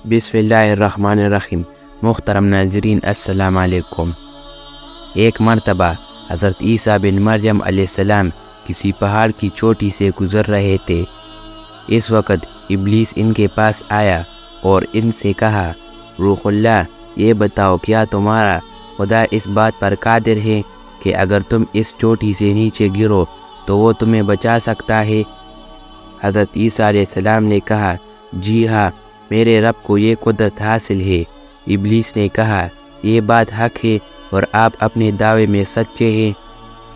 बिस्मिल्लाहिर्रहमानिर्रहीम। मुहतरम नाज़रीन, अस्सलाम वालेकुम। एक मर्तबा हज़रत ईसा बिन मरियम अलैहिस्सलाम किसी पहाड़ की चोटी से गुज़र रहे थे। इस वक्त इब्लीस इनके पास आया और इनसे कहा, रूहुल्लाह, ये बताओ क्या तुम्हारा खुदा इस बात पर कादिर है कि अगर तुम इस चोटी से नीचे गिरो तो वो तुम्हें बचा सकता है? हज़रत ईसा अलैहिस्सलाम ने कहा, जी हाँ, मेरे रब को ये कुदरत हासिल है। इब्लीस ने कहा, ये बात हक है और आप अपने दावे में सच्चे हैं,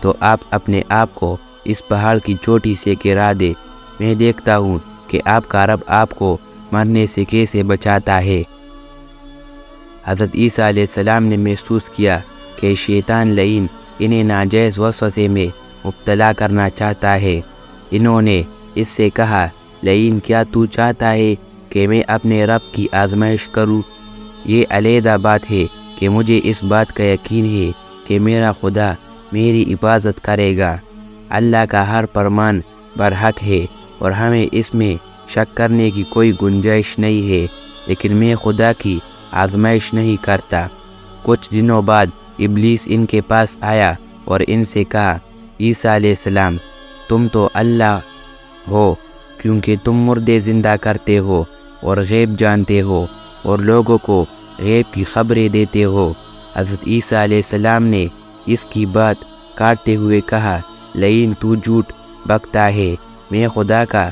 तो आप अपने आप को इस पहाड़ की चोटी से गिरा दे। मैं देखता हूँ कि आपका रब आपको मरने से कैसे बचाता है। हज़रत ईसा अलैहिस्सलाम ने महसूस किया कि शैतान लईन इन्हें नाजायज़ वसवसे में मुब्तला करना चाहता है। इन्होंने इससे कहा, लईन, क्या तू चाहता है कि मैं अपने रब की आजमाइश करूं? ये अलहदा बात है कि मुझे इस बात का यकीन है कि मेरा खुदा मेरी हिफाजत करेगा। अल्लाह का हर फरमान बरहक है और हमें इसमें शक करने की कोई गुंजाइश नहीं है, लेकिन मैं खुदा की आजमाइश नहीं करता। कुछ दिनों बाद इब्लीस इनके पास आया और इनसे कहा, ईसा अलैहिस्सलाम, तुम तो अल्लाह हो, क्योंकि तुम मुर्दे ज़िंदा करते हो और गैब जानते हो और लोगों को गैब की खबरें देते हो। हज़रत ईसा अलैहिस्सलाम ने इसकी बात काटते हुए कहा, लईन, तू झूठ बकता है। मैं खुदा का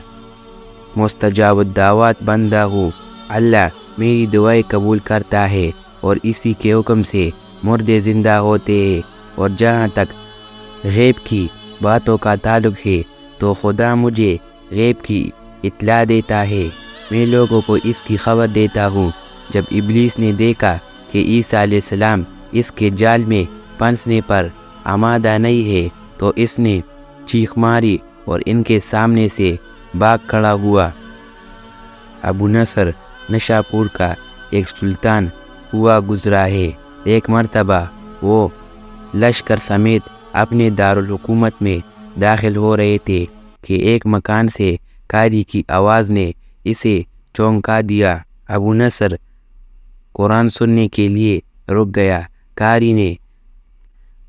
मुस्तजाब दावत बंदा हूँ। अल्लाह मेरी दुआएं कबूल करता है और इसी के हुक्म से मुर्दे ज़िंदा होते हैं। और जहाँ तक गैब की बातों का ताल्लुक़ है तो खुदा मुझे गैब की इत्ला देता है, मैं लोगों को इसकी खबर देता हूँ। जब इब्लीस ने देखा कि ईसा अलैहिस्सलाम इसके जाल में फंसने पर आमादा नहीं है तो इसने चीख मारी और इनके सामने से भाग खड़ा हुआ। अबू नसर नशापुर का एक सुल्तान हुआ गुजरा है। एक मर्तबा वो लश्कर समेत अपने दारुल हुकूमत में दाखिल हो रहे थे कि एक मकान से कारी की आवाज़ ने इसे चौंका दिया। अबू नसर कुरान सुनने के लिए रुक गया। कारी ने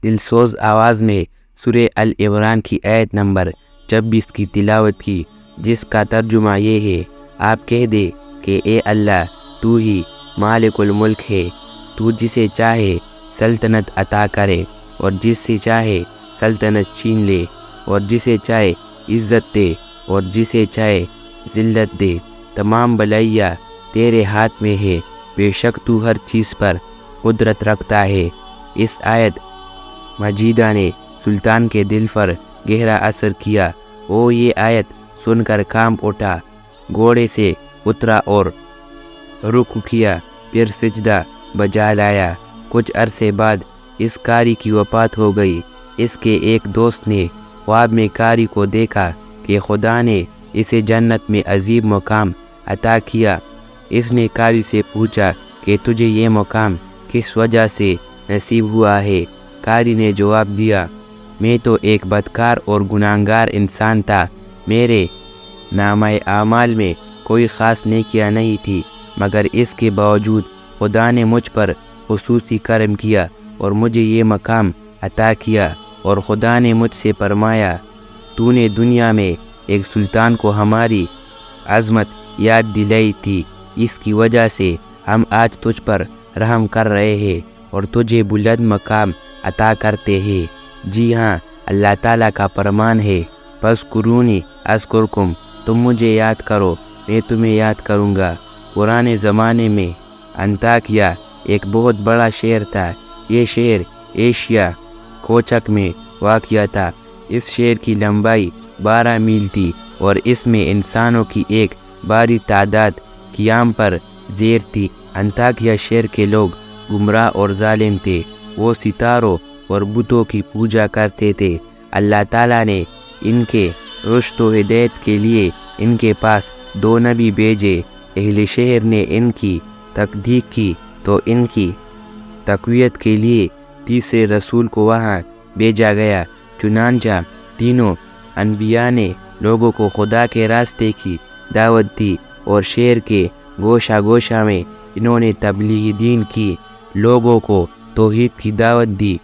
दिलसोज आवाज़ में सूरह अल इमरान की आयत नंबर 26 की तिलावत की, जिसका तर्जुमा ये है, आप कह दे कि ए अल्लाह, तू ही मालिकुल मुल्क है, तू जिसे चाहे सल्तनत अता करे और जिससे चाहे सल्तनत छीन ले, और जिसे चाहे इज़्ज़त दे और जिसे चाहे ज़िल्लत दे। तमाम भलाइयाँ तेरे हाथ में है, बेशक तू हर चीज़ पर कुदरत रखता है। इस आयत मजीदा ने सुल्तान के दिल पर गहरा असर किया। वो ये आयत सुनकर कांप उठा, घोड़े से उतरा और रुकू किया, फिर सिजदा बजा लाया। कुछ अरसे बाद इस कारी की वफ़ात हो गई। इसके एक दोस्त ने ख्वाब में कारी को देखा कि खुदा ने इसे जन्नत में अजीब मुकाम अता किया। इसने कारी से पूछा कि तुझे ये मुकाम किस वजह से नसीब हुआ है? कारी ने जवाब दिया, मैं तो एक बदकार और गुनाहगार इंसान था। मेरे नामाए आमाल में कोई ख़ास नेकियां नहीं थी, मगर इसके बावजूद खुदा ने मुझ पर खुसूसी करम किया और मुझे ये मकाम अता किया। और खुदा ने मुझसे फरमाया, तूने दुनिया में एक सुल्तान को हमारी अज़मत याद दिलाई थी, इसकी वजह से हम आज तुझ पर रहम कर रहे हैं और तुझे बुलंद मकाम अता करते हैं। जी हाँ, अल्लाह ताला का फरमान है, फज़कुरूनी अज़कुरकुम, तुम मुझे याद करो, मैं तुम्हें याद करूँगा। पुराने ज़माने में अंताकिया एक बहुत बड़ा शहर था। ये शहर एशिया कोचक में वाक़या था। इस शहर की लंबाई 12 मील थी और इसमें इंसानों की एक भारी तादाद क़ियाम पर ज़ेर थी। अंताकिया शहर के लोग गुमराह और जालिम थे। वो सितारों और बुतों की पूजा करते थे। अल्लाह ताला ने इनके रुश्द व हिदायत के लिए इनके पास 2 नबी भेजे। अहले शहर ने इनकी तकदीक की तो इनकी तक़वियत के लिए तीसरे रसूल को वहाँ भेजा गया। चुनांचा तीनों अनबिया ने लोगों को खुदा के रास्ते की दावत दी और शहर के گوشہ گوشہ میں انہوں نے تبلیغ دین کی، لوگوں کو توحید کی دعوت دی،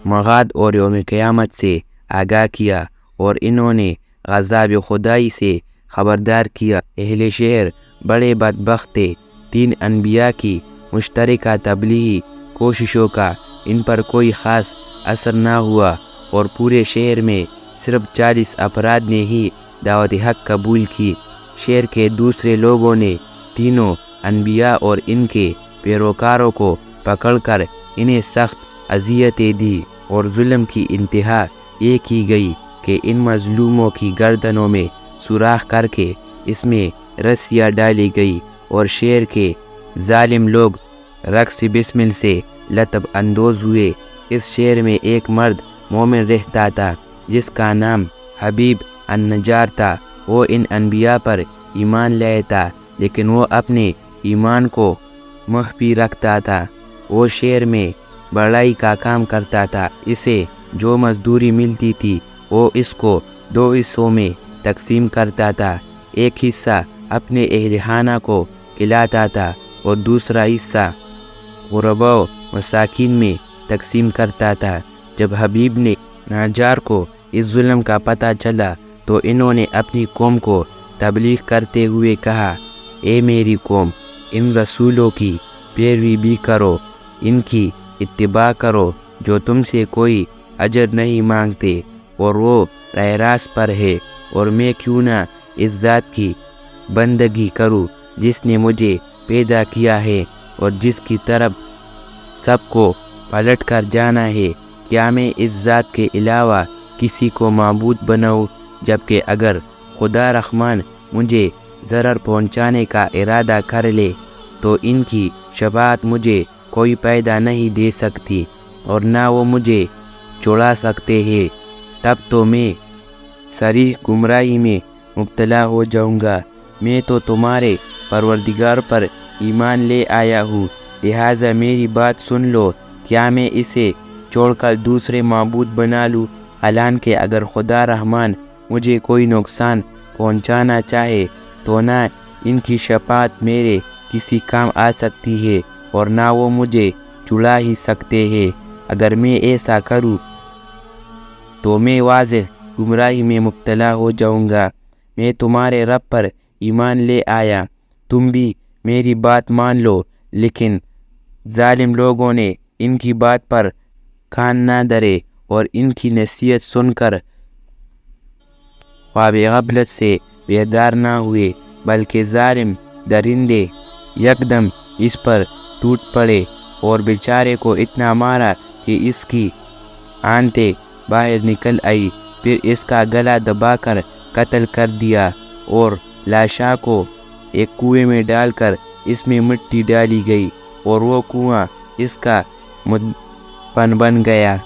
معاد اور یوم قیامت سے آگاہ کیا، اور انہوں نے عذاب خدائی سے خبردار کیا۔ اہل شہر بڑے بدبخت تھے۔ 3 انبیاء کی مشترکہ تبلیغی کوششوں کا ان پر کوئی خاص اثر نہ ہوا، اور پورے شہر میں صرف 40 افراد نے ہی دعوت حق قبول کی۔ شہر کے دوسرے لوگوں نے تینوں انبیاء اور ان کے پیروکاروں کو پکڑ کر انہیں سخت اذیتیں دی، اور ظلم کی انتہا یہ کی گئی کہ ان مظلوموں کی گردنوں میں سوراخ کر کے اس میں رسیاں ڈالی گئی، اور شہر کے ظالم لوگ رقص بسمل سے لطف اندوز ہوئے۔ اس شہر میں ایک مرد مومن رہتا تھا جس کا نام حبیب النجار تھا۔ وہ ان انبیاء پر ایمان لائے تھا، لیکن وہ اپنے ایمان کو مخفی رکھتا تھا۔ وہ شہر میں بڑائی کا کام کرتا تھا۔ اسے جو مزدوری ملتی تھی وہ اس کو 2 حصوں میں تقسیم کرتا تھا۔ ایک حصہ اپنے اہل خانہ کو کھلاتا تھا اور دوسرا حصہ غرباء و مساکین میں تقسیم کرتا تھا۔ جب حبیب نے نجار کو اس ظلم کا پتہ چلا تو انہوں نے اپنی قوم کو تبلیغ کرتے ہوئے کہا، اے میری قوم، ان رسولوں کی پیروی بھی کرو، ان کی اتباع کرو جو تم سے کوئی اجر نہیں مانگتے اور وہ راہ راست پر ہے، اور میں کیوں نہ اس ذات کی بندگی کروں جس نے مجھے پیدا کیا ہے اور جس کی طرف سب کو پلٹ کر جانا ہے۔ کیا میں اس ذات کے علاوہ کسی کو معبود بناؤں؟ جبکہ اگر خدا رحمان مجھے ضرر پہنچانے کا ارادہ کر لے تو ان کی شفاعت مجھے کوئی فائدہ نہیں دے سکتی اور نہ وہ مجھے چھڑا سکتے ہیں۔ تب تو میں صریح گمراہی میں مبتلا ہو جاؤں گا۔ میں تو تمہارے پروردگار پر ایمان لے آیا ہوں، لہٰذا میری بات سن لو۔ کیا میں اسے چھوڑ کر دوسرے معبود بنا لوں؟ حالانکہ اگر خدا رحمان مجھے کوئی نقصان پہنچانا چاہے تو نہ ان کی شفاعت میرے کسی کام آ سکتی ہے اور نہ وہ مجھے چھڑا ہی سکتے ہیں۔ اگر میں ایسا کروں تو میں واضح گمراہی میں مبتلا ہو جاؤں گا۔ میں تمہارے رب پر ایمان لے آیا، تم بھی میری بات مان لو۔ لیکن ظالم لوگوں نے ان کی بات پر کان نہ دھرے اور ان کی نصیحت سن کر خواب غفلت سے بیدار نہ ہوئے، بلکہ ظالم درندے یکدم اس پر ٹوٹ پڑے اور بیچارے کو اتنا مارا کہ اس کی آنتیں باہر نکل آئی، پھر اس کا گلا دبا کر قتل کر دیا اور لاشا کو ایک کنویں میں ڈال کر اس میں مٹی ڈالی گئی اور وہ کنواں اس کا مدفن بن گیا۔